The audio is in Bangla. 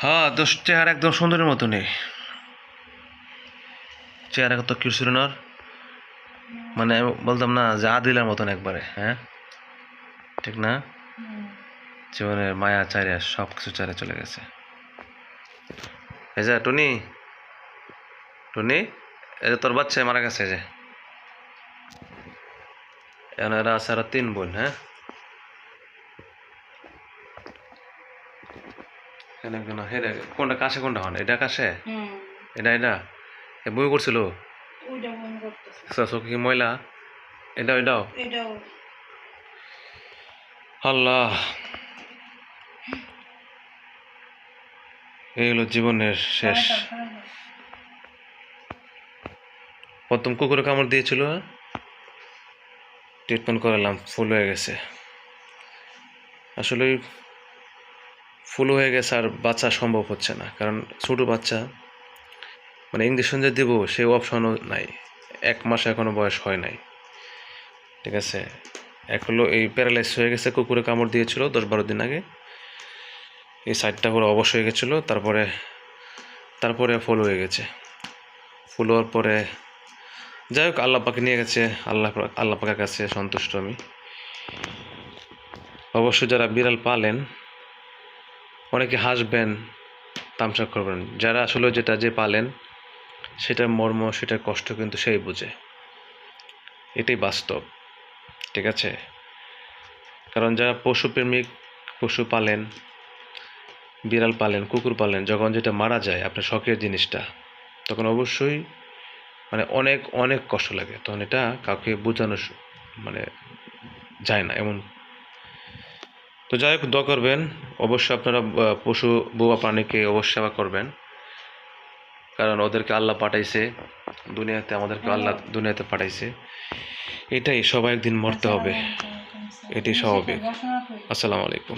হ্যাঁ, দোষ চেহারা একদম সুন্দরের মতনই। চেহারা কত কিউট ছিল না ওর? মানে আমি বলতাম না যে আদিলের মতন একবারে, হ্যাঁ ঠিক না? জীবনের মায়া চাইরে সব কিছু চাইরে চলে গেছে। এই যে টুনি, টুনি, এই যে তোর বাচ্চা মারা গেছে। এই যে এরা আছে আরো 3 বোন। হ্যাঁ, কোনটা কাছে, কোনটা হন? এটা কাছে, এটা বই করছিল চোখে কি ময়লা? এটাও আল্লাহ, এই হলো জীবনের শেষ। প্রথম কুকুরে কামড় দিয়েছিল, ট্রিটমেন্ট করালাম, ফুল হয়ে গেছে। আসলে ফুল হয়ে গেছে আর বাচ্চা সম্ভব হচ্ছে না, কারণ ছোট বাচ্চা, মানে ইঞ্জেকশন যে দেবো সে অপশনও নাই। 1 মাস এখনো বয়স হয় নাই, ঠিক আছে। এক হলো এই প্যারালাইজ হয়ে গেছে, কুকুরে কামড় দিয়েছিল 10-12 দিন আগে। এই সাইডটা পুরো অবশ হয়ে গেছিলো, তারপরে ফুল হয়ে গেছে। ফুল হওয়ার পরে যাই হোক আল্লাহ পাকে নিয়ে গেছে, আল্লাহ পাকের কাছে সন্তুষ্ট আমি। অবশ্য যারা বিড়াল পালেন অনেকে হাসবেন, তামসা করবেন। যারা আসলে যেটা যে পালেন সেটার মর্ম, সেটার কষ্ট কিন্তু সেই বুঝে। এটাই বাস্তব, ঠিক আছে। কারণ যারা পশুপ্রেমিক, পশু পালেন, বিড়াল পালেন, কুকুর পালেন, যখন যেটা মারা যায় আপনার শখের জিনিসটা, তখন অবশ্যই মানে অনেক অনেক কষ্ট লাগে। তখন এটা কাউকে বোঝানো মানে যায় না এমন। তো যাই হোক, দোয়া করবেন অবশ্যই আপনারা। পশু বোবা প্রাণীকে অবশ্যই সেবা করবেন, কারণ ওদেরকে আল্লাহ পাঠাইছে দুনিয়াতে, আমাদেরকে আল্লাহ দুনিয়াতে পাঠাইছে। এটাই, সবাই একদিন মরতে হবে, এটাই স্বাভাবিক। আসসালামু আলাইকুম।